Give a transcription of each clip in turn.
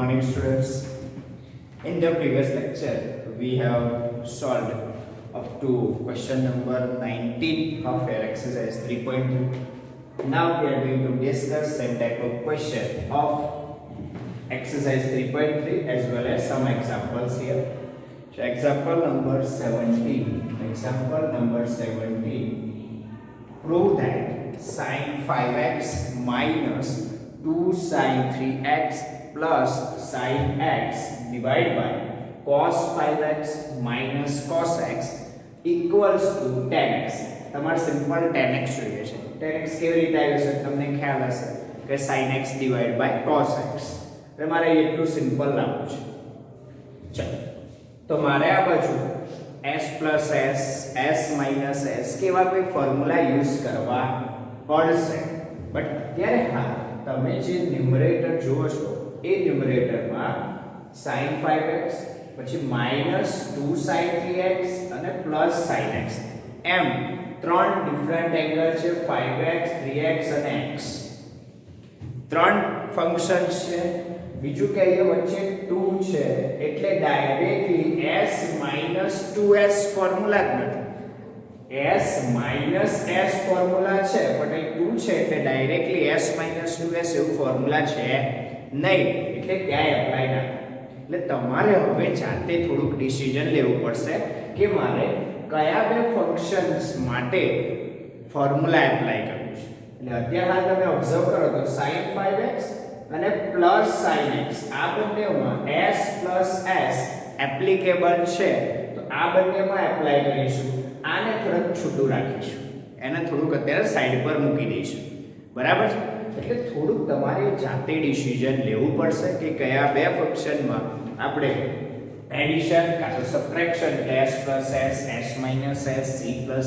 morning, students. In the previous lecture, we have solved up to question number 19 of your exercise 3.3. Now we are going to discuss same type of question of exercise 3.3 as well as some examples here. So example number 17. Example number 17. Prove that sin 5x minus 2 sin 3x plus sin x divided by cos 5x minus cos x equals to tan x. તમારે simple tan x જોઈએ છે. tan x કેવી રીતે આવ્યું છે તમને ખ્યાલ હશે કે sin x divided by cos x. એટલે મારે એટલું સિમ્પલ લાવવું છે. ચાલો તો મારે આ બાજુ s plus s s minus s કેવા કોઈ ફોર્મ્યુલા યુઝ કરવા પડશે. બટ અત્યારે હા તમે જે ન્યુમરેટર જુઓ છો એ ન્યુમરેટરમાં sin 5x પછી -2 sin 3x અને +sin x એમ ત્રણ ડિફરન્ટ એંગલ છે 5x 3x અને x. ત્રણ ફંક્શન્સ છે. બીજું કે અહીંયા વચ્ચે 2 છે એટલે ડાયરેક્ટલી s - 2s ફોર્મ્યુલા જ નથી. s - s ફોર્મ્યુલા છે પણ અહીં 2 છે એટલે ડાયરેક્ટલી s - 2s એવું ફોર્મ્યુલા છે નહીં એટલે ત્યાં એપ્લાય ના થાય. એટલે તમારે હવે જાતે થોડુંક ડિસિઝન લેવું પડશે કે મારે કયા બે ફંક્શન્સ માટે ફોર્મ્યુલા એપ્લાય કરવું છે. એટલે અત્યારે હાલ તમે ઓબ્ઝર્વ કરો તો sin 5x અને sin x આ બંનેમાં s s એપ્લિકેબલ છે તો આ બંનેમાં એપ્લાય કરીશું. આને થોડુંક છૂટું રાખીશું, એને થોડુંક અત્યારે સાઈડ પર મૂકી દઈશું. બરાબર છે. એટલે થોડુંક તમારે જાતે ડિસિઝન લેવું પડશે કે કયા બે ફંક્શનમાં આપણે એડિશન કાં તો subtraction s s s s c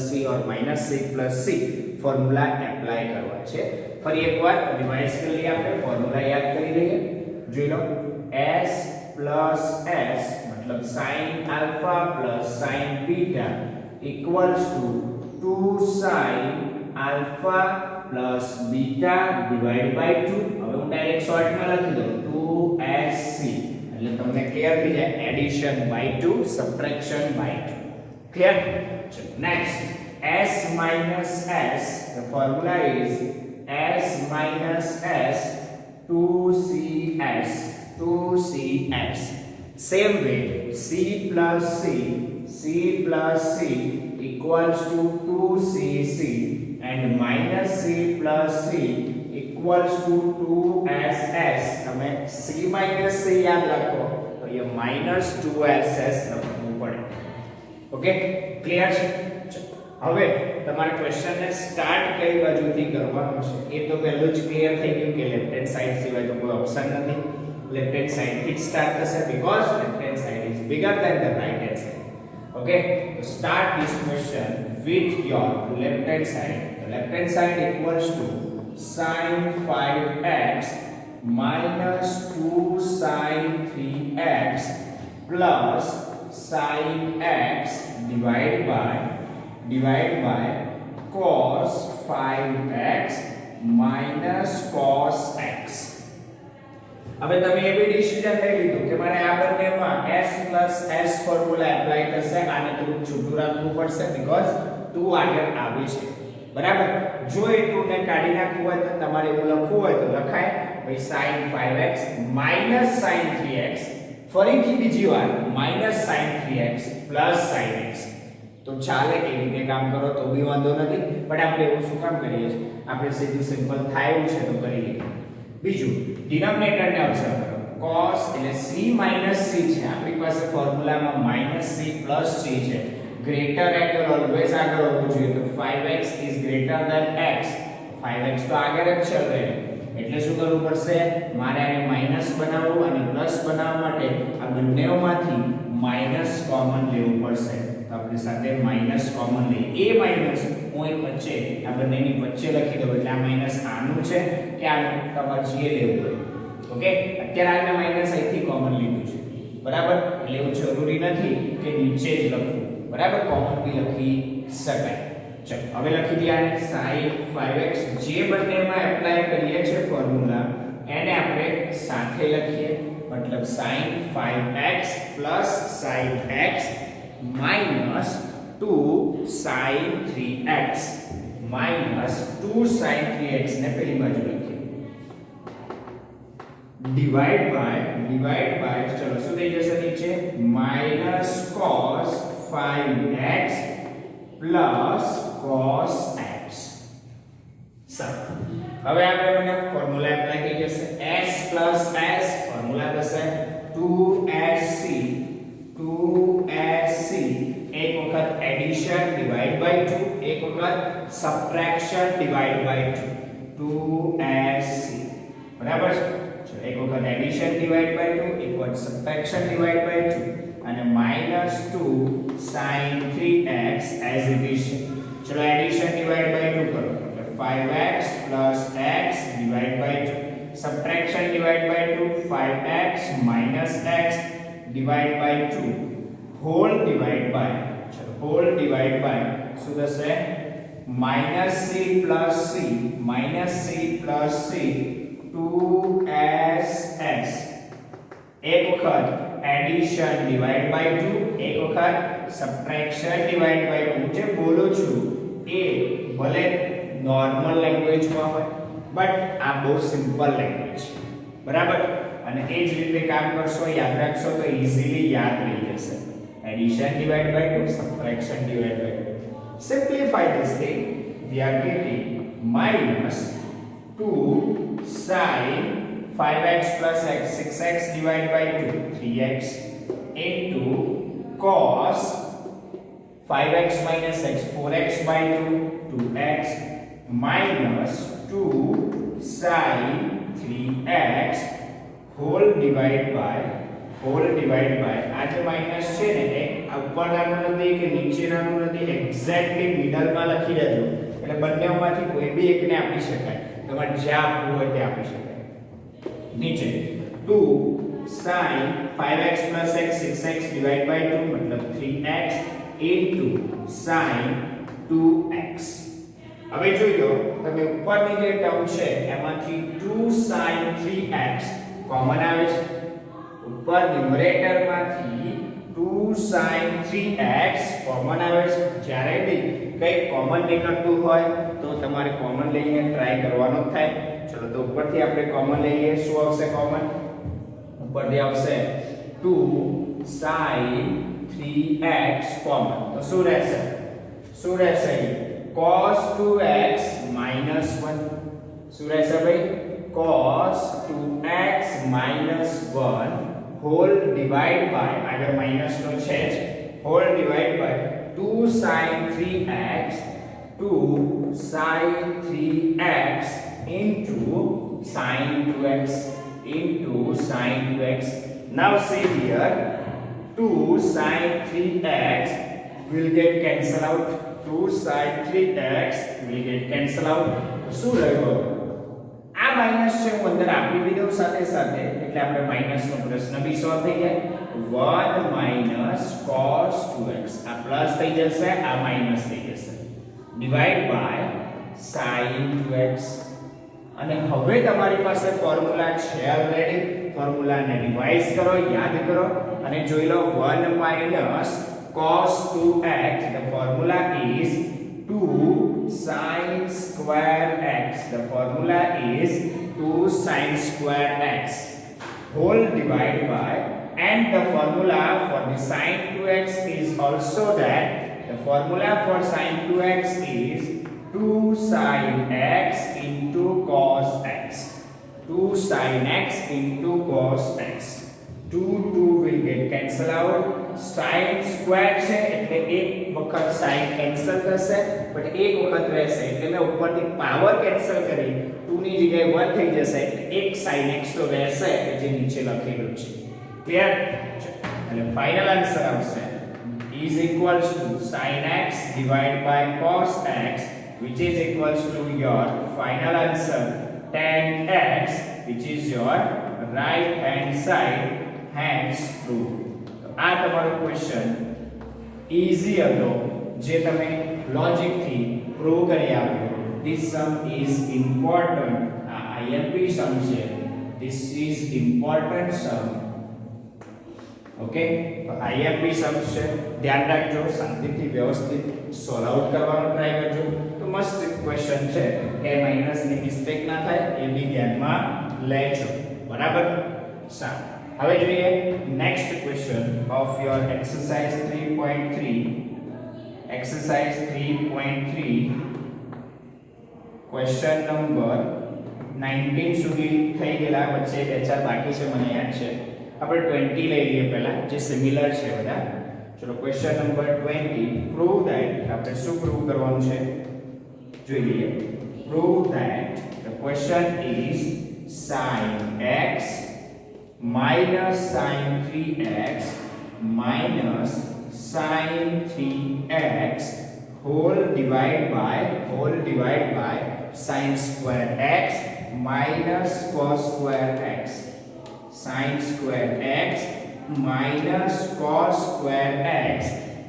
c or c c formula apply કરવા છે. ફરી એકવાર રિવાઇઝ કરી લઈએ. આપણે ફોર્મ્યુલા યાદ કરી લઈએ. જોઈ લો s s મતલબ sin alpha sin beta equals to 2 sin alpha plus beta divided by 2. હવે હું ડાયરેક્ટ શોર્ટમાં લખી દઉં 2sc એટલે તમને ક્લિયર થઈ જાય addition by 2 subtraction by 2. Clear? Next s minus s, the formula is s minus s 2cs 2cs. Same way c plus c equals to 2cc and minus c plus c equals to 2ss. તમે c minus c યાદ રાખો તો ये minus 2ss લખવું પડે. Okay, clear છે? હવે તમારા ક્વેશ્ચનને સ્ટાર્ટ કઈ બાજુથી કરવાનો છે એ તો પહેલું જ ક્લિયર થઈ ગયું કે લેફ્ટ હેન્ડ સાઈડ સિવાય તો કોઈ ઓપ્શન નથી. લેફ્ટ હેન્ડ સાઈડ થી સ્ટાર્ટ થશે because left hand side is bigger than the right hand side. Okay, so start this question with your left hand side. The left hand side equals to sin 5x minus 2 sin 3x plus sin x divided by cos 5x minus cos x. હવે તમે એ બી decision લઈ લીધું કે મારે આ બંનેમાં s s formula apply થશે. આને થોડું છૂટું રાખવું પડશે બીકોઝ 2 આગળ આવી છે. બરાબર? જો એ 2 ને કાઢી નાખવું હોય તો તમારે એવું લખવું હોય તો લખાય ભાઈ sin 5x sin 3x ફરીથી બીજી વાર sin 3x sin x. તો ચાલે કે રીતે કામ કરો તો બી વાંધો નથી. પણ આપણે એવું શું કામ કરીએ છીએ? આપણે સીધું સિમ્પલ થાય એવું છે તો કરી લઈએ. બીજું ડિનોમિનેટરને ઓબ્ઝર્વ કરો. cos એટલે c c છે આપણી પાસે ફોર્મ્યુલામાં c c છે. ગ્રેટર એંગલ ઓલવેઝ આગળ હોવું જોઈએ તો 5x is greater than x. 5x તો આગળ જ છે ઓલરેડી એટલે શું કરવું પડશે? મારે આને માઈનસ બનાવવું અને પ્લસ બનાવવા માટે આ બંનેમાંથી માઈનસ કોમન લેવું પડશે. તો આપણી સાથે માઈનસ કોમન લઈએ. એ માઈનસ હું એક વચ્ચે આ બંનેની વચ્ચે લખી દઉં એટલે આ માઈનસ આનું છે કે આનું તમારે જે લેવું પડે. ઓકે, અત્યારે આને માઈનસ અહીંથી કોમન લીધું છે. બરાબર? એટલે એવું જરૂરી નથી કે નીચે જ લખવું. બરાબર? કોમન બી લખી શકાય. ચલો હવે લખી દઈએ આને sin 5x જે બંનેમાં એપ્લાય કરીએ છે ફોર્મ્યુલા એને આપણે સાથે લખીએ मतलब sin 5x plus sin x minus 2 sin 3x minus 2 sin 3x ने पहली बाजू लिखी डिवाइड बाय चलो શું થઈ જશે નીચે minus cos 5x plus cos x sir હવે આપણે મને ફોર્મ્યુલા એપ્લાય થઈ જશે s plus s ફોર્મ્યુલા થશે 2sc એક વખત એડિશન ડિવાઇડ બાય 2 એક વખત સબટ્રેક્શન ડિવાઇડ બાય 2 2sc બરાબર છે ચલો એક વખત એડિશન ડિવાઇડ બાય 2 એક વખત સબટ્રેક્શન ડિવાઇડ બાય 2 અને -2 sin 3x as it is ચલો એડિશન ડિવાઇડ બાય 2 કરો એટલે 5x plus x divided by 2 subtraction divided by 2 5x minus x divided by 2 whole divided by so the say minus c plus c 2ss एक वक्त addition divide by 2 एक वक्त subtraction divide by 2 जे बोलो છું એ ભલે normal language માં હોય but આ બહુ સિમ્પલ લેંગ્વેજ બરાબર અને એ જ રીતે કામ કરશો યાદ રાખશો તો ઈઝીલી યાદ રહી જશે addition divide by 2 subtraction divide by 2 simplify this thing we are getting minus 2 sin 5x plus x 6x divided by 2 3x into cos 5x minus x 4x by 2 2x minus 2 sin 3x whole divided by આ જે minus છે ને એ ઉપરનાનું નથી કે નીચેનાનું નથી exactly મિડલમાં લખી દેજો એટલે બંનેમાંથી કોઈ બી એકને આપી શકાય તમારે જ્યાં આપવું હોય તે આપી શકાય नीचे 2 sin 5x plus x 6x divided by 2 मतलब 3x into sin 2x હવે જોઈ લો તમે ઉપરની જે ટર્મ છે એમાંથી 2 sin 3x કોમન આવે છે ઉપર ન્યુમરેટર માંથી 2 sin 3x કોમન આવે છે જ્યારે બી કંઈ કોમન નીકળતું હોય તો તમારે કોમન લઈને ટ્રાય કરવાનો થાય चलो तो ऊपर थी આપણે કોમન લઈએ શું આવશે કોમન ઉપર થી આવશે 2 sin 3x કોમન તો શું રહેશે cos 2x -1 શું રહેશે ભાઈ cos 2x -1 whole divide by આગળ માઈનસ નો છે જ whole divide by 2 sin 3x 2 sin 3x into sin 2x now see here 2 sin 3x will get cancel out 2 sin 3x will get cancel out તો શું રહ્યું આ minus છે હું અંદર આપી દીધો સાથે સાથે એટલે આપણે માઈનસ નો પ્રશ્ન બી સોલ્વ થઈ જાય 1 cos 2x આ પ્લસ થઈ જશે આ માઈનસ થઈ જશે ડિવાઇડ બાય sin 2x અને હવે તમારી પાસે ફોર્મ્યુલા છે ઓલરેડી ફોર્મ્યુલાને રિવાઇઝ કરો યાદ કરો અને જોઈ લો 1 cos 2x the formula is 2 sin square x the formula is 2 sin square x whole divided by and the formula for the sin 2x is also that the formula for sin 2x is 2 sin x into cos x 2 sin x into cos x 2 will get cancel out sin square છે એટલે એક વખત sin cancel થશે but એક વખત રહેશે એટલે મેં ઉપરથી પાવર કેન્સલ કરી 2 ની જગ્યાએ 1 થઈ જશે એટલે એક sin x તો રહેશે જે નીચે લખેલું છે ક્લિયર એટલે ફાઇનલ આન્સર આવશે is equals to sin x divided by cos x which is equals to your final answer tan x which is your right hand side hence true તો આ તમારો ક્વેશ્ચન ઈઝી હતો જે તમે logic થી prove કરી આપ્યો this sum is important આ IMP sum છે this is important sum okay, તો આઈએમપી સમ્સ છે, ધ્યાન રાખજો, શાંતિથી વ્યવસ્થિત સોલ્વ આઉટ કરવાનો ટ્રાય કરજો. તો મસ્ત ક્વેશ્ચન છે કે માઈનસ ની મિસ્ટેક ના થાય એ બી ધ્યાનમાં લેજો. બરાબર. સારું, હવે જોઈએ next question of your exercise 3.3. Exercise 3.3 question number 19 સુધી થઈ ગયેલા, વચ્ચે બે ચાર બાકી છે મને યાદ છે. આપણે 20 લઈ લઈએ પહેલા, જે સિમિલર છે બધા. ચલો, ક્વેશ્ચન નંબર 20, પ્રૂવ ધેટ. આપણે શું પ્રૂવ કરવાનું છે જોઈ લઈએ. Prove that the question is sin x minus sin 3x minus sin 3x whole divide by sin square x minus cos square x. Sin square x minus cos square x,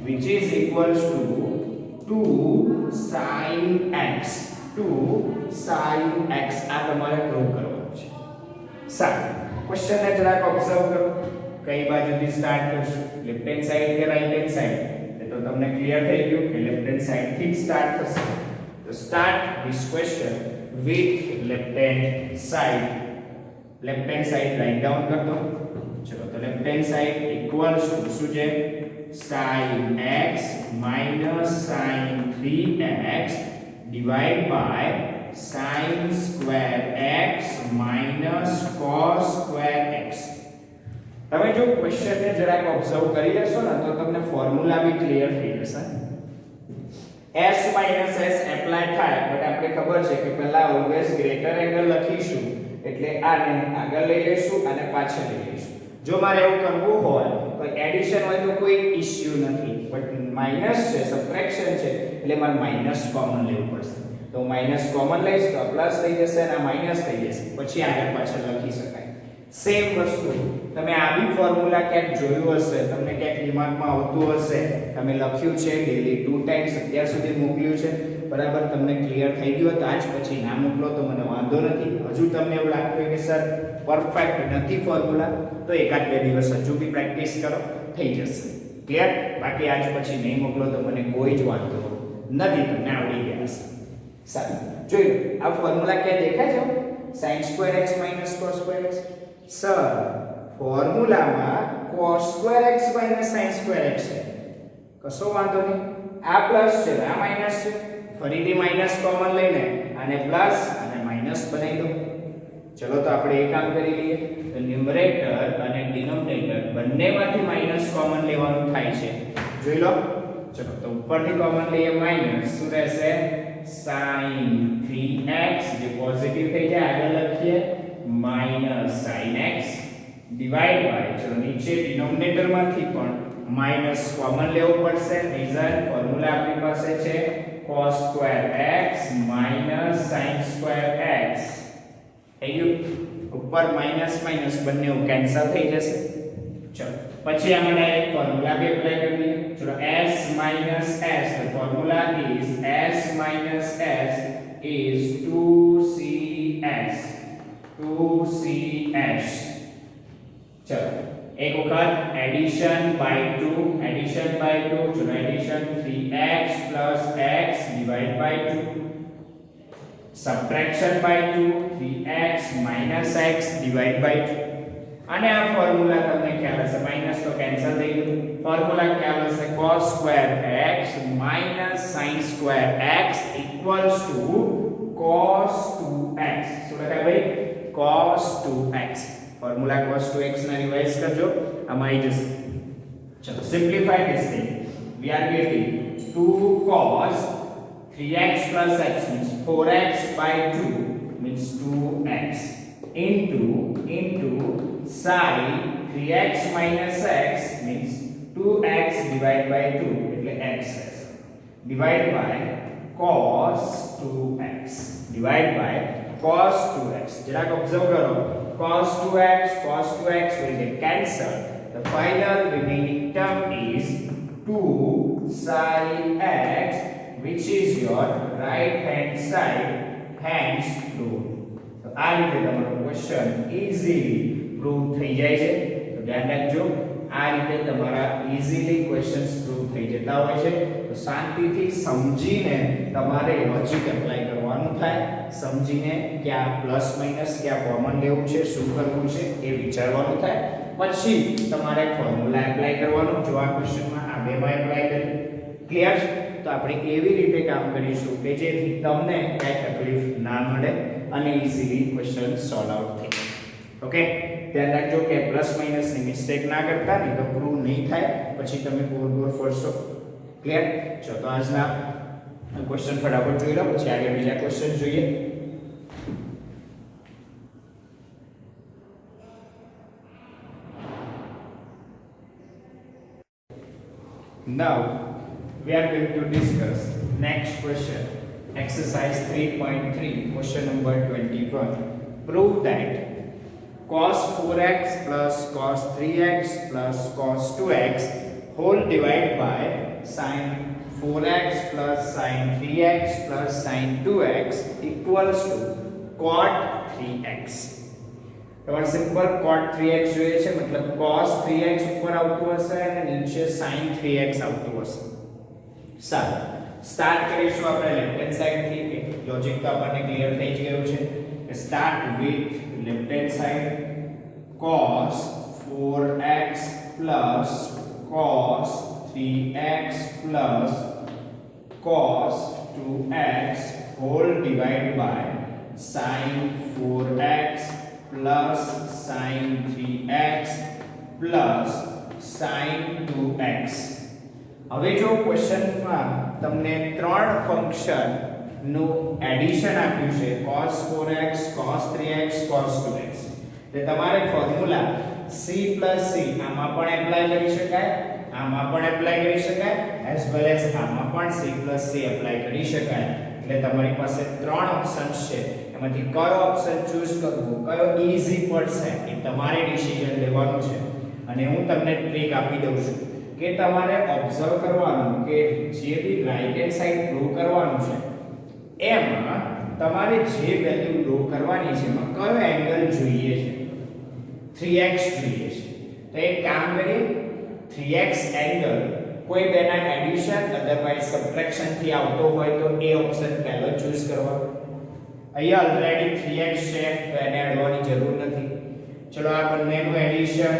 which is equals to 2 sin x. 2 sin x. આ તમારે prove કરવાનું છે. સારું, question ને જરાક observe કરો. કઈ બાજુથી સ્ટાર્ટ કરશું, લેફ્ટ હેન્ડ સાઈડ કે રાઈટ હેન્ડ સાઈડ? એ તો તમને ક્લિયર થઈ ગયું કે લેફ્ટ હેન્ડ સાઈડ થી સ્ટાર્ટ થશે. તો start this question with left hand side. Left hand side right down કર દો. ચલો, તો left hand side equals to શું છે? sin x minus sin 3x divided by sin square x minus cos square x. તમે જો question ને જરાક ઓબ્ઝર્વ કરી લેશો ને તો તમને ફોર્મ્યુલા બી ક્લિયર થઈ જશે. s minus s એપ્લાય થાય, બટ આપણે ખબર છે કે પહેલા ઓલવેઝ ગ્રેટર એંગલ લખીશું, એટલે આને આગળ લઈ લઈશું અને પાછળ લઈ લઈશું. જો મારે એવું કરવું હોય તો એડિશન હોય તો કોઈ ઇશ્યુ નથી, બટ માઈનસ છે, સબટ્રેક્શન છે, એટલે મારે માઈનસ કોમન લેવું પડશે. તો માઈનસ કોમન લઈશ તો પ્લસ થઈ જશે અને માઈનસ થઈ જશે, પછી આગળ પાછળ લખી શકાય. સેમ વસ્તુ તમે આ બી ફોર્મ્યુલા ક્યાંક જોયું હશે, તમને ક્યાંક દિમાગમાં આવતું હશે, તમે લખ્યું છે ડેલી 2 ટાઈમ્સ અત્યાર સુધી મોકલ્યું છે. બરાબર, તમને ક્લિયર થઈ ગયું તો આજ પછી ના મોકલો તો મને વાંધો નથી. હજુ તમને એવું લાગતું હોય કે સર પરફેક્ટ નથી ફોર્મ્યુલા, તો એકાદ બે દિવસ હજુ બી પ્રેક્ટિસ કરો, થઈ જશે. ક્લિયર? બાકી આજ પછી નહીં મોકલો તો મને કોઈ જ વાંધો નથી, તમને આવડી ગયા હશે. સારું, જોઈ લો આ ફોર્મ્યુલા ક્યાં દેખાય છે? sin square x minus cos square x. Sir, ફોર્મ્યુલામાં cos square x minus sin square x છે, કશો વાંધો નહીં. આ પ્લસ છે, આ માઈનસ છે, ફરીથી માઈનસ કોમન લઈને આને પ્લસ અને માઈનસ બનાવી દો. ચલો, તો આપણે એ કામ કરી લઈએ. તો ન્યુમરેટર અને ડિનોમિનેટર બંનેમાંથી માઈનસ કોમન લેવાનું થાય છે. જોઈ લો. ચલો, તો ઉપરથી કોમન લઈએ માઈનસ, શું રહેશે? sin 3x, જે પોઝિટિવ થઈ જાય આગળ લખીએ minus sin x divide by, ચલો નીચે ડિનોમિનેટર માંથી પણ માઈનસ કોમન લેવું પડશે. રીઝન ફોર્મ્યુલા આપણી પાસે છે cos square x minus sin square x. થઈ ગયું? ઉપર માઈનસ માઈનસ બંને કેન્સલ થઈ જશે. ચલો, પછી આમાં ડાયરેક્ટ ફોર્મ્યુલા બી એપ્લાય કરી દઈએ. ચલો, s minus s, the formula is s minus s is 2cs. 2cs. ચલો, એક વખત એડિશન બાય 2, એડિશન બાય 2, ચલો addition 3x plus x divided by 2, subtraction by 2, 3x minus x divided by 2. અને આ formula તમને ખ્યાલ હશે, માઈનસ તો કેન્સલ થઈ ગયું. ફોર્મ્યુલા ખ્યાલ હશે cos square x minus sin square x equals to cos 2x. શું લખાય ભાઈ? cos 2x. Formula cos 2x ના રિવાઇઝ કરજો, આમાં આવી જશે. ચલો, simplify this thing. We are gating 2 cos 3x plus x means 4x by 2 means 2x into sin 3x minus x means 2x divided by 2 એટલે x divided by cos 2x divided by cos 2x. જરાક observe કરો, cos 2x will get cancelled. The final remaining term is 2 sin x, which is your right hand side, hence proved. તો આ રીતે તમારો question easily prove થઈ જાય છે. તો ધ્યાન રાખજો. આ રીતે તમારા ઈઝીલી ક્વેશ્ચન્સ પ્રૂવ થઈ જતા હોય છે. તો શાંતિથી સમજીને તમારે લોજિક એપ્લાય કરવાનું થાય, સમજીને ક્યાં પ્લસ માઈનસ ક્યાં કોમન લેવું છે, શું કરવું છે એ વિચારવાનું થાય. પછી તમારે ફોર્મ્યુલા એપ્લાય કરવાનું. જો આ ક્વેશ્ચનમાં આ બેમાં એપ્લાય કરી ક્લિયર. તો આપણે એવી રીતે કામ કરીશું કે જેથી તમને કઈ તકલીફ ના મળે અને ઈઝીલી ક્વેશ્ચન સોલ્વ આઉટ થઈ જાય. ઓકે, ધ્યાન રાખજો કે પ્લસ માઈનસ ની મિસ્ટેક ના કરતા, નહીં તો પ્રૂવ નહીં થાય, પછી તમે ગોળ ફરશો. ક્લિયર. ચલો તો આજના ક્વેશ્ચન ફટાફટ જોઈ લો, પછી આગળ બીજા ક્વેશ્ચન જોઈએ. Now we are going to discuss next question, exercise 3.3, question number 21. Prove that cos 4x plus cos 3x plus cos 2x whole divided by sin 4x plus sin 3x plus sin 2x equals to cot 3x. તમારે simple cot 3x જોઈએ છે, મતલબ cos 3x ઉપર આવતું હશે અને નીચે sin 3x આવતું હશે. સારું, સ્ટાર્ટ કરીશું આપણે લેફ્ટ હેન્ડ સાઈડ થી. લોજિક તો આપણને ક્લિયર થઈ જ ગયું છે. Start with left hand side. cos 4x plus cos 3x plus cos 2x whole divided by sin 4x plus sin 3x plus sin 2x. હવે જો ક્વેશ્ચનમાં તમને ત્રણ ફંક્શન નું એડિશન આપ્યું છે, cos 4x cos 3x cos 2x, તો તમારે formula c c આમાં પણ એપ્લાય કરી શકાય, આમાં પણ એપ્લાય કરી શકાય, એઝ વેલ એઝ આમાં પણ c c એપ્લાય કરી શકાય. એટલે તમારી પાસે ત્રણ ઓપ્શન્સ છે, એમાંથી કયો ઓપ્શન ચૂઝ કરવો, કયો ઈઝી પડશે એ તમારે ડિસિઝન લેવાનું છે. અને હું તમને ટ્રીક આપી દઉં છું કે તમારે ઓબ્ઝર્વ કરવાનું કે જે બી રાઈટ હેન્ડ સાઈડ ડ્રો કરવાનું છે એમાં તમારે જે વેલ્યુ ડ્રો કરવાની છે એમાં કયો એંગલ જોઈએ છે, 3x જોઈએ છે. તો એક કામ કરીએ, 3x એંગલ કોઈ બેના એડિશન અધરવાઇઝ સબટ્રેક્શન થી આવતો હોય તો એ ઓપ્શન પહેલો ચૂઝ કરવાનો. અહીંયા ઓલરેડી 3x છે તો એને એડવાની જરૂર નથી. ચલો આ બંનેનું એડિશન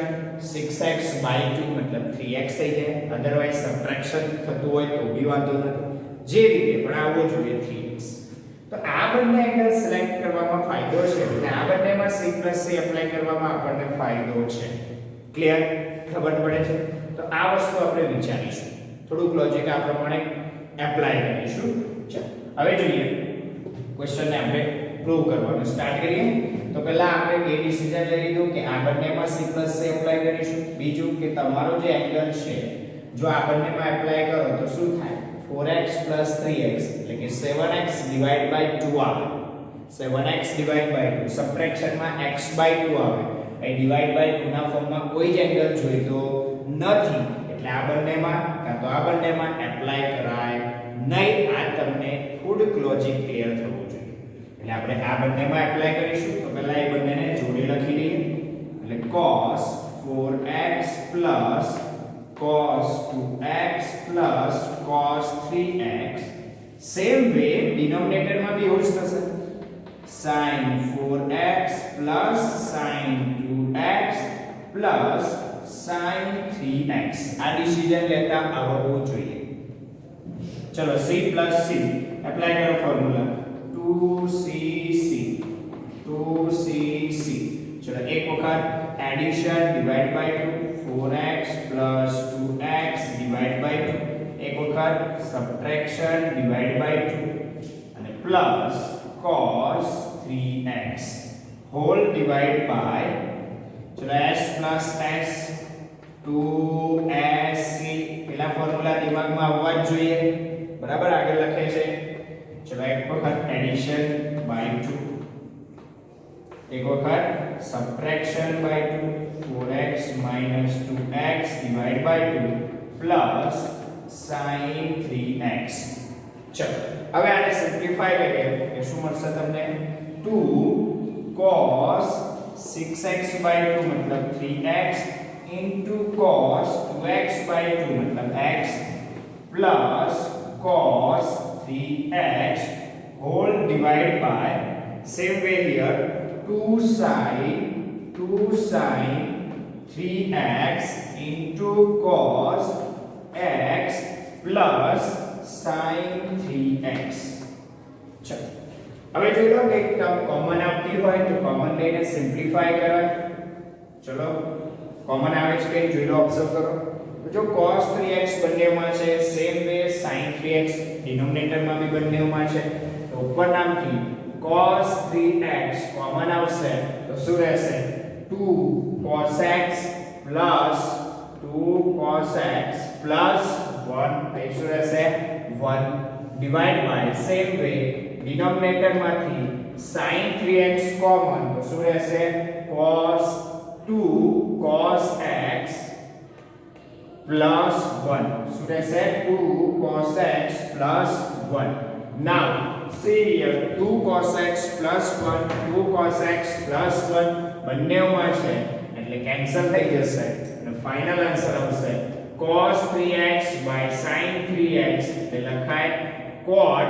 6x by 2 મતલબ 3x થઈ જાય, અધરવાઇઝ સબટ્રેક્શન થતું હોય તો બી વાંધો નથી, જે રીતે પણ આવવો જોઈએ 3x. તો આ બંને એંગલ સિલેક્ટ કરવામાં ફાયદો છે અને આ બંનેમાં c c એપ્લાય કરવામાં આપણને ફાયદો છે. ક્લિયર? ખબર પડે છે? તો આ વસ્તુ આપણે વિચારીશું, થોડુંક લોજિક આ પ્રમાણે એપ્લાય કરીશું. ચાલો હવે જોઈએ ક્વેશ્ચનને આપણે પ્રૂવ કરવાનું સ્ટાર્ટ કરીએ. તો પહેલા આપણે એ ડિસિઝન લઈ લીધું કે આ બંનેમાં c c એપ્લાય કરીશું. બીજું કે તમારો જે એંગલ છે જો આ બંનેમાં એપ્લાય કરો તો શું થાય, 4x 3x એટલે કે 7x ડિવાઇડ બાય 2 આવે. 7x ડિવાઇડ બાય 2 સબટ્રેક્શનમાં x બાય 2 આવે. એ ડિવાઇડ બાય 2 ના ફોર્મમાં કોઈ જ એંગલ જોઈતો નથી, એટલે આ બંનેમાં કાં તો આ બંનેમાં એપ્લાય કરાય નહીં. આ તમને થોડુંક લોજિક ક્લિયર થવું જોઈએ. એટલે આપણે આ બંનેમાં એપ્લાય કરીશું. તો પહેલા એ બંનેને જોડી લખી દઈએ. એટલે cos 4x plus cos 2x plus cos 3x. Same way ડિનોમિનેટરમાં બી એવું જ થશે, sin 4x plus sin 2x plus sin 3x. આ ડિસિઝન લેતા આવડવું જોઈએ. ચલો c plus c એપ્લાય કરો ફોર્મ્યુલા 2cc 2cc. ચલો એક વખત addition divide by 2 4x plus 2x divide by 2, એક વખત સબટ્રેક્શન ડિવાઇડ બાય 2 અને plus cos 3x whole divide by, ચલો s plus s 2sc. પેલા ફોર્મ્યુલા દિમાગમાં આવવા જ જોઈએ, બરાબર? આગળ લખે છે. ચલો એક વખત એડિશન બાય 2, એક વખત subtraction by 2 4x minus 2x divided by 2 plus sin 3x. ચલો હવે આને સિમ્પ્લિફાય કરીએ કે શું મળશે તમને, 2 cos 6x by 2 મતલબ 3x into cos 2x by 2 मतलब x plus cos 3x whole divided by same way here 2 sin 3x into cos x plus sin 3x. चलो હવે જોઈ લો કે એક ટર્મ કોમન આવતી હોય તો કોમન લઈને સિમ્પ્લિફાય કરાય. ચલો કોમન આવે છે કે જોઈ લો ઓબ્ઝર્વ કરો તો જો cos 3x બંનેમાં છે સેમ વે sin 3x ડિનોમિનેટરમાં બી બંનેમાં છે તો ઉપર નામથી cos 3x કોમન આવશે તો શું રહેશે 2 cos x plus 2 cos x plus 1 એ શું રહેશે 1 divide by same way denominator માંથી sin 3x કોમન તો શું રહેશે cos 2 cos x plus 1 શું રહેશે 2 cos x plus 1. now see here 2 cos x plus 1 2 cos x plus 1 બંનેમાં છે એટલે કેન્સલ થઈ જશે અને ફાઇનલ આન્સર આવશે cos 3x by sin 3x એટલે લખાય cot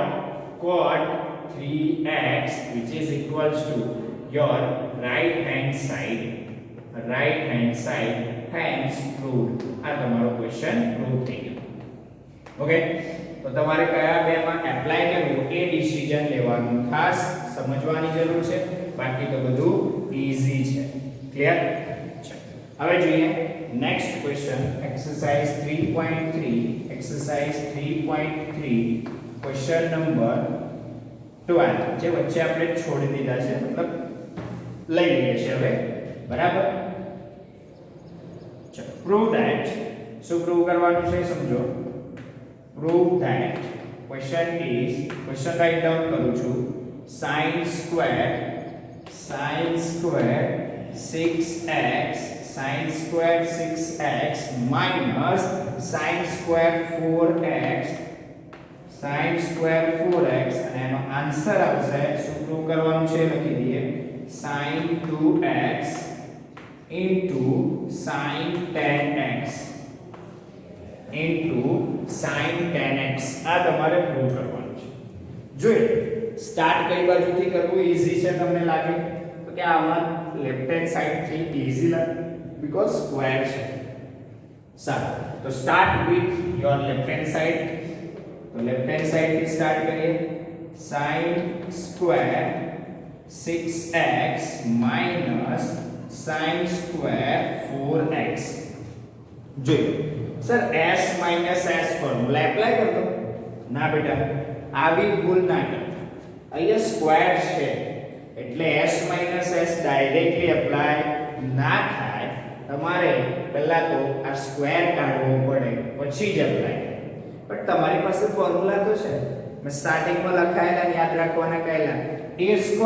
3x which is equals to your right hand side hence proved. આ તમારો ક્વેશ્ચન પ્રૂવ થઈ ગયો. ઓકે તો તમારે કયા બેમાં એપ્લાય કરવું એ ડિસિઝન લેવાનું ખાસ સમજવાની જરૂર છે બાકી તો બધું ઈઝી છે. ક્લિયર છે. હવે જોઈએ next question exercise 3.3 question number 12 જે વચ્ચે આપણે છોડી દીધા છે મતલબ લઈ લઈએ છે હવે બરાબર. ચલો પ્રૂવ ધેટ શું પ્રૂવ કરવાનું છે સમજો. Prove that question write down કરું છું sin square 6x minus sin square 4x અને એનો આન્સર આવશે શું પ્રૂવ કરવાનું છે લખી દઈએ sin 2x into sin 10x આ તમારે પ્રૂવ કરવાનું છે. જોઈએ સ્ટાર્ટ કઈ બાજુથી કરવું ઈઝી છે તમને લાગે તો કે આમાં લેફ્ટ હેન્ડ સાઈડ થી ઈઝી લાગે બીકોઝ સ્ક્વેર છે. સારું તો start with your left hand side. तो लेफ्ट हैंड साइड થી સ્ટાર્ટ કરીએ sin square 6x minus sin square 4x. જોયો sir s minus s formula apply કર દો ના બેટા આવી ભૂલ ના કરતા. અહીંયા સ્ક્વેર છે એટલે s minus s directly apply ના થાય. તમારે પહેલા તો આ સ્ક્વેર કાઢવો પડે પછી જ એપ્લાય. બટ તમારી પાસે ફોર્મ્યુલા તો છે મેં સ્ટાર્ટિંગ માં લખાયેલા ને યાદ રાખવાના કહેલા a² - b² a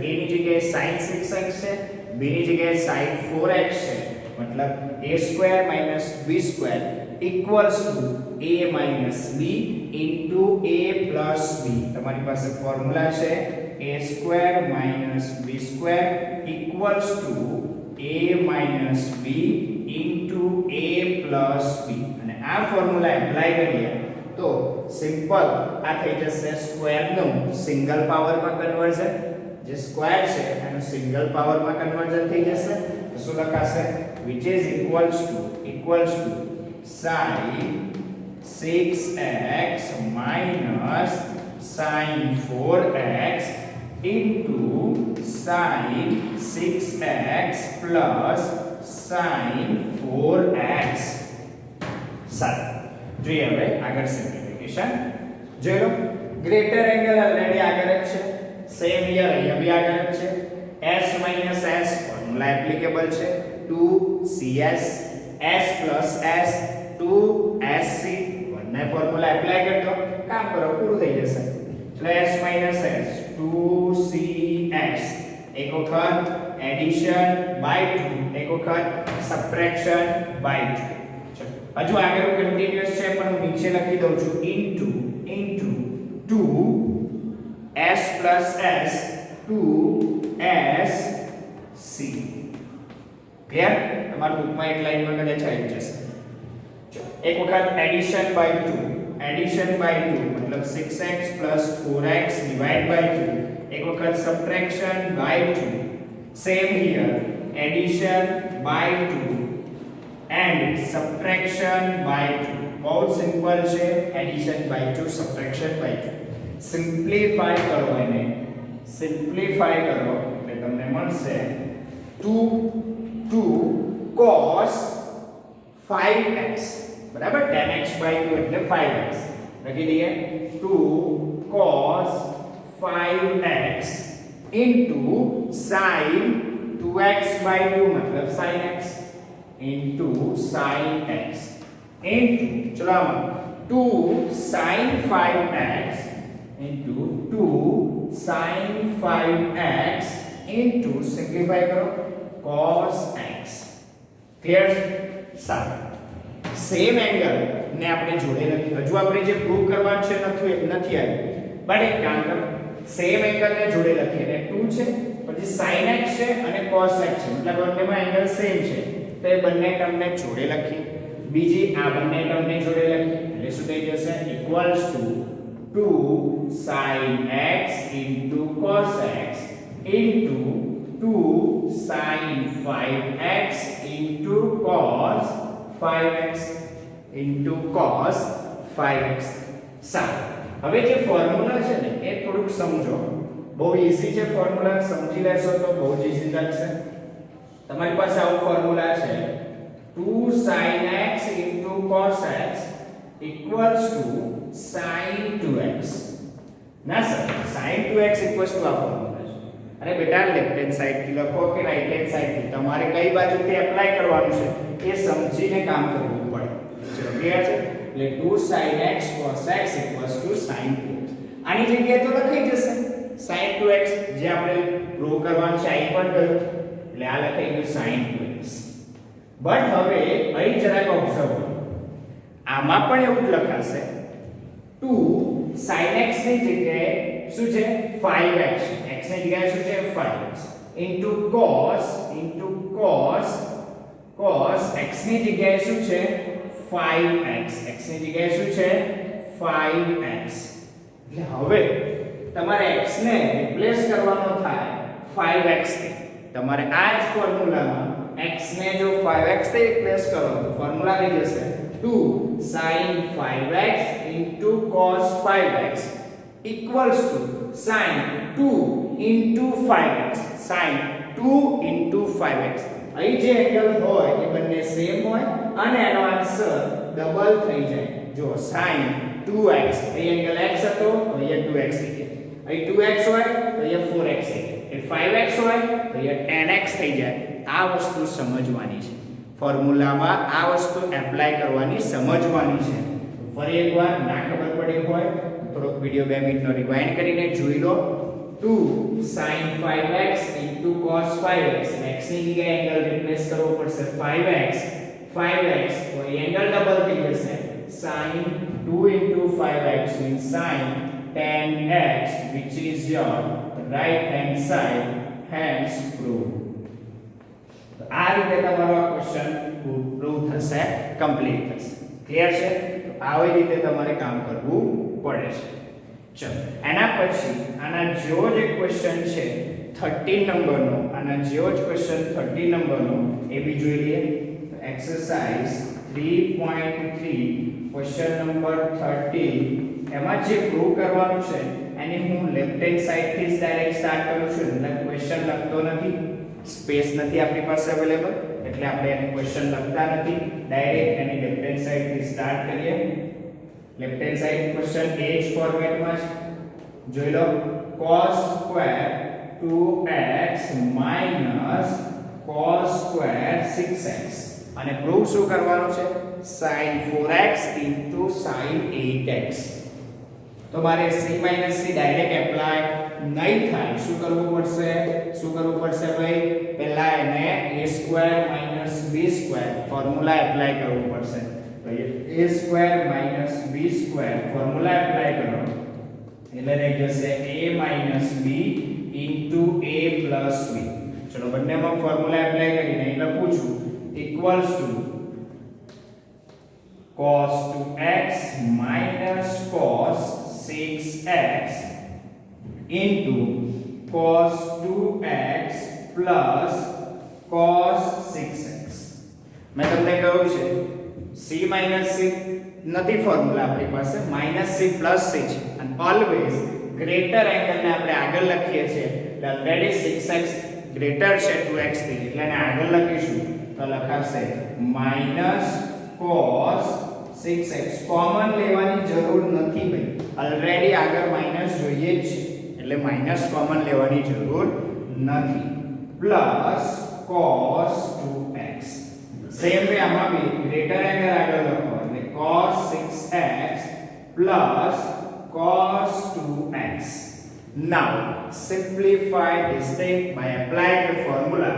ની જગ્યાએ sin 6x છે b ની જગ્યાએ sin 4x છે મતલબ a² - b² equals to a minus b into a plus b. તમારી પાસે ફોર્મ્યુલા છે a² minus b² equals to a minus b into a plus b. અને આ ફોર્મ્યુલા એપ્લાય કરીએ તો સિમ્પલ આ થઈ જશે સ્ક્વેર નું સિંગલ પાવરમાં કન્વર્ઝન. જે સ્ક્વેર છે એનું સિંગલ પાવરમાં કન્વર્ઝન થઈ જશે તો શું લખાશે which is equals to sin 6x minus sin 4x into sin 6x plus sin 4x. સારું જોઈએ હવે આગળ સિમ્પ્લિફિકેશન જોઈ લો. ગ્રેટર એંગલ ઓલરેડી આગળ જ છે સેમ હિયર અહીંયા બી આગળ જ છે. s minus s formula applicable છે 2cs s plus s 2sc બંને ફોર્મ્યુલા એપ્લાય કરતો કામ કરો પૂરું થઈ જશે. એટલે s minus s 2cs એક વખત એડિશન બાય 2 એક વખત સબટ્રેક્શન બાય 2. હજુ આગળ કન્ટીન્યુઅસ છે પણ હું નીચે લખી દઉં છું into 2s plus s 2s clear? તમારા બુકમાં એક લાઈનમાં કદાચ આવી જશે. એક વખત એડિશન બાય 2, એડિશન બાય 2 મતલબ 6x 4x ડિવાઇડ બાય 2. એક વખત subtraction by 2. Same here, addition by 2 and subtraction by 2. બહુ સિમ્પલ છે, addition by 2 subtraction by 2. Simplify કરો એને, સિમ્પ્લિફાય કરો એટલે તમને મળશે 2 cos 5x બરાબર. 10x by 2 એટલે 5x લખી દઈએ. 2 cos 5x into sin 2x by 2 मतलब sin x into sin x into चलो 2 sin 5x into 2 sin 5x into simplify करो cos x. क्लियर? સારું. સેમ એંગલ ને આપણે જોડે લખી. હજુ આપણે જે પ્રૂવ કરવાનું છે નથી આવ્યું, બટ એક કામ કરો, સેમ એંગલ ને જોડે લખીએ. એટલે 2 છે, પછી sin x છે અને cos x છે, મતલબ બંનેમાં એંગલ સેમ છે, તો એ બંને ટર્મને જોડે લખીએ. બીજી આ બંને ટર્મને જોડે લખીએ એટલે શું થઈ જશે? Equals to 2 sin x into cos x into 2 sin 5x into cos 5x into cos 5x. સારું. હવે જે ફોર્મ્યુલા છે ને એ થોડુંક સમજો. બહુ ઈઝી છે ફોર્મ્યુલા, સમજી લેશો તો બહુ જ ઈઝી લાગશે. તમારી પાસે આવો ફોર્મ્યુલા છે 2 sin x into cos x equals to sin 2x. ના sir, sin 2x equals to આ ફોર્મ્યુલા છે. અરે બેટા લેફ્ટ હેન્ડ સાઈડ થી લખો કે રાઈટ હેન્ડ સાઈડ થી, તમારે કઈ બાજુથી એપ્લાય કરવાનું છે એ સમજીને કામ કરવું પડે. ચલો ક્લિયર છે? એટલે 2 sin x cos x equals to sin 2x. આની જગ્યાએ તો લખાઈ જશે sin 2x, જે આપણે પ્રૂવ કરવાનું છે અહીં પણ કર્યું, એટલે આ લખાઈ ગયું sin 2x. બટ હવે અહીં જરાક ઓબ્ઝર્વ કરો, આમાં પણ એવું જ લખાશે 2 sin x ની જગ્યાએ શું છે 5x, x ની જગ્યાએ શું છે 5x into cos x ની જગ્યાએ શું છે 5x, x ની જગ્યાએ શું છે 5x. એટલે હવે તમારે x ને રિપ્લેસ કરવાનો થાય 5x થી. તમારે આ જ ફોર્મ્યુલામાં x ને જો 5x થી રિપ્લેસ કરો તો ફોર્મ્યુલા થઈ જશે 2 sin 5x into cos 5x equals to sin 2 into 5x, sin 2 into 5x. અહીં જે એંગલ હોય એ બંને સેમ હોય અને એનો આન્સર ડબલ થઈ જાય. જો sin 2x, અહીં એંગલ x હતો, અહીંયા 2x થઈ ગયા. અહીં 2x હોય તો અહીંયા 4x થઈ ગયા. એ 5x હોય તો અહીંયા 10x થઈ જાય. આ વસ્તુ સમજવાની છે. ફોર્મ્યુલામાં આ વસ્તુ એપ્લાય કરવાની, સમજવાની છે. ફરી એકવાર ના ખબર પડી હોય થોડોક વિડિયો 2 મિનિટનો રિવાઇન્ડ કરીને જોઈ લો. 2 sin 5x into cos 5x, x ની જગ્યાએ એંગલ રિપ્લેસ કરવો પડશે 5x તો એંગલ ડબલ થઈ જશે. sin 2 into 5x means sin 10x, which is your right hand side, hence proved. આ રીતે તમારો આ ક્વેશ્ચન પ્રૂવ થશે, કમ્પ્લીટ થશે. ક્લિયર છે? તો આવી રીતે તમારે કામ કરવું પડે છે. ચલો એના પછી આના જેવો જ એક ક્વેશ્ચન છે 13 નંબરનો, આના જેવો જ ક્વેશ્ચન 13 નંબરનો એ બી જોઈ લઈએ. એક્સરસાઇઝ 3.3 ક્વેશ્ચન નંબર 13, એમાં જે પ્રૂવ કરવાનું છે એની હું લેફ્ટ હેન્ડ સાઈડ થી જ ડાયરેક્ટ સ્ટાર્ટ કરું છું. એટલે ક્વેશ્ચન લખતો નથી, સ્પેસ નથી આપણી પાસે અવેલેબલ, એટલે આપણે એને ક્વેશ્ચન લખતા નથી, ડાયરેક્ટ એની લેફ્ટ હેન્ડ સાઈડ થી સ્ટાર્ટ કરીએ. લેફ્ટ હેન્ડ સાઈડ ક્વેશ્ચન એ જ ફોર્મેટમાં છે. જોઈ લો cos square 2x minus cos square 6x, અને પ્રૂવ શું કરવાનું છે sin 4x into sin 8x. તો મારે c c ડાયરેક્ટ એપ્લાય નહીં થાય. શું કરવું પડશે ભાઈ? પહેલા એને a² - b² ફોર્મ્યુલા એપ્લાય કરવું પડશે. તો a² - b² ફોર્મ્યુલા એપ્લાય કરો એટલે થઈ જશે a - b into a plus b. ચલો બંનેમાં ફોર્મ્યુલા એપ્લાય કરીને અહીં લખું છું equals to cos 2x minus cos 6x into cos 2x plus cos 6x. મેં તમને કહ્યું છે c minus c નથી ફોર્મ્યુલા આપણી પાસે minus c plus c છે અને ઓલવેઝ ગ્રેટર એંગલ ને આપણે આગળ લખીએ છીએ એટલે ઓલરેડી 6x ગ્રેટર છે 2x થી એટલે એને આગળ લખીશું તો લખાશે minus cos 6x કોમન લેવાની જરૂર નથી ભાઈ ઓલરેડી આગળ માઈનસ જોઈએ જ એટલે માઈનસ કોમન લેવાની જરૂર નથી plus cos 2x same way આમાં બી ગ્રેટર એંગલ આગળ લખો એટલે cos 6x plus cos 2x. Now simplify this thing by applying the formula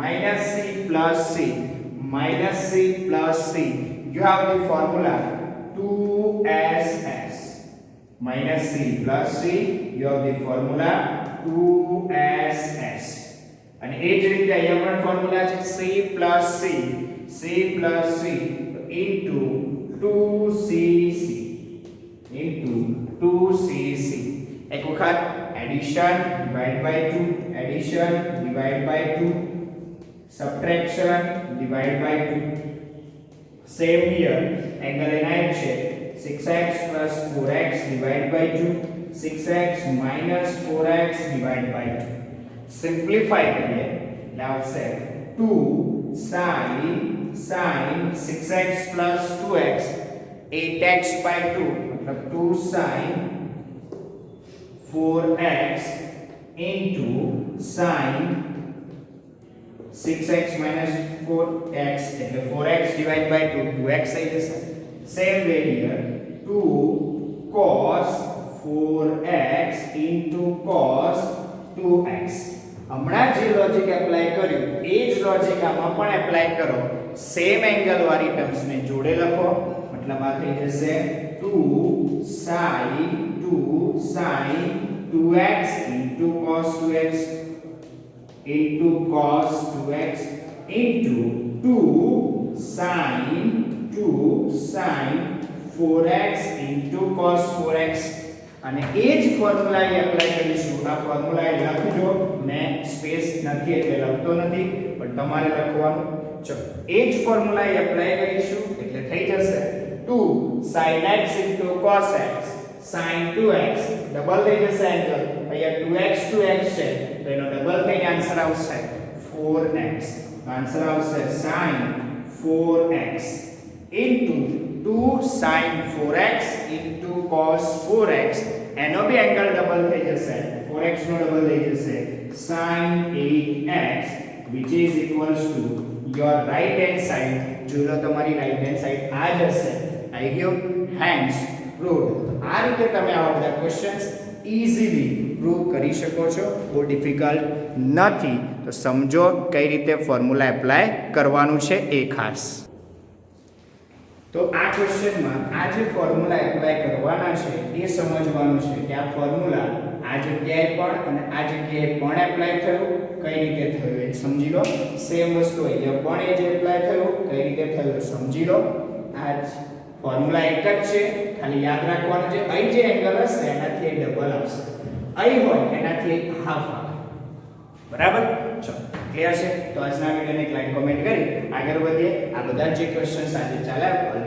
minus c plus c minus c plus c. You have the formula 2ss minus c plus c. You have the formula 2ss. And એ જ રીતે અહીંયા પણ formula છે c plus c into 2cc into 2cc. એક વખત addition divide by 2 addition divide by 2 subtraction divide by 2. Same here angle NI છે 6x plus 4x divide by 2 6x minus 4x divide by 2. Simplify करिए એટલે આવશે 2 sin 6x plus 2x 8x by 2 मतलब 2 sin 4x into sin 6x minus 4x એટલે 4x divided by 2 2x થઈ જશે. Same way here 2 cos 4x into cos 2x. હમણાં જે logic apply કર્યું એ જ લોજિક આમાં પણ એપ્લાય કરો. સેમ એંગલ વાળી ટર્મ્સ ને જોડે લખો મતલબ આ થઈ જશે 2 sin 2x into cos 2x into cos 2x into 2 sin 4x into cos 4x. અને એ જ ફોર્મ્યુલા અહીં એપ્લાય કરીશું. આ ફોર્મ્યુલા અહીં લખજો, મેં સ્પેસ નથી એટલે લખતો નથી પણ તમારે લખવાનું. ચલો એ જ ફોર્મ્યુલા અહીં એપ્લાય કરીશું એટલે થઈ જશે 2 sin x into cos x sin 2x double થઈ જશે એંગલ. અહીંયા 2x 2x છે તો એનો ડબલ થઈને આન્સર આવશે 4x. આન્સર આવશે sin 4x into 2 sin 4x into cos 4x. એનો બી એંગલ ડબલ થઈ જશે 4x નો ડબલ થઈ જશે sin 8x which is equals to your right hand side. જો તમારી રાઈટ હેન્ડ સાઈડ આ જ હશે. આવી ગયો હેન્ડ્સ પ્રૂવ. આ રીતે તમે આવા બધા ક્વેશ્ચન્સ ઇઝીલી પ્રૂવ કરી શકો છો. બહુ ડિફિકલ્ટ નથી. તો સમજો કઈ રીતે ફોર્મ્યુલા એપ્લાય કરવાનું છે એ ખાસ. તો આ ક્વેશ્ચનમાં આ જે ફોર્મ્યુલા એપ્લાય કરવાના છે એ સમજવાનું છે કે આ ફોર્મ્યુલા આ જગ્યાએ પણ અને આ જગ્યાએ પણ એપ્લાય થયું કઈ રીતે થયું એ સમજી લો. સેમ વસ્તુ અહીંયા પણ એ જ એપ્લાય થયું કઈ રીતે થયું સમજી લો. આ ફોર્મ્યુલા એક જ છે, ખાલી યાદ રાખવાનું છે અહીં જે એંગલ હશે એનાથી ડબલ આવશે, અહીં હોય એનાથી હાફ આવે. બરાબર? ચલો ક્લિયર છે? તો આજના વિડિયોને એક લાઈક કોમેન્ટ કરી આગળ વધીએ. આ બધા જે ક્વેશ્ચન્સ આજે ચાલ્યા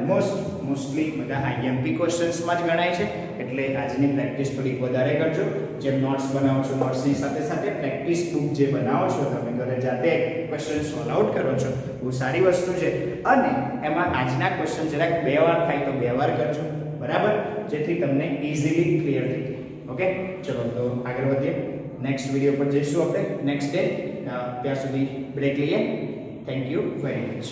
મોસ્ટલી બધા આઈએમપી ક્વેશ્ચન્સમાં જ ગણાય છે એટલે આજની પ્રેક્ટિસ થોડી વધારે કરજો. જેમ નોટ્સ બનાવો છો નોટ્સની સાથે સાથે પ્રેક્ટિસ બુક જે બનાવો છો તમે ઘરે જાતે ક્વેશ્ચન સોલ્વ આઉટ કરો છો બહુ સારી વસ્તુ છે. અને એમાં આજના ક્વેશ્ચન જરાક બે વાર થાય તો બે વાર કરજો. બરાબર? જેથી તમને ઇઝીલી ક્લિયર થઈ જાય. ઓકે ચલો તો આગળ વધીએ. નેક્સ્ટ વિડિયો પર જઈશું આપણે નેક્સ્ટ ડે. ત્યાં સુધી બ્રેક લઈએ. Thank you very much.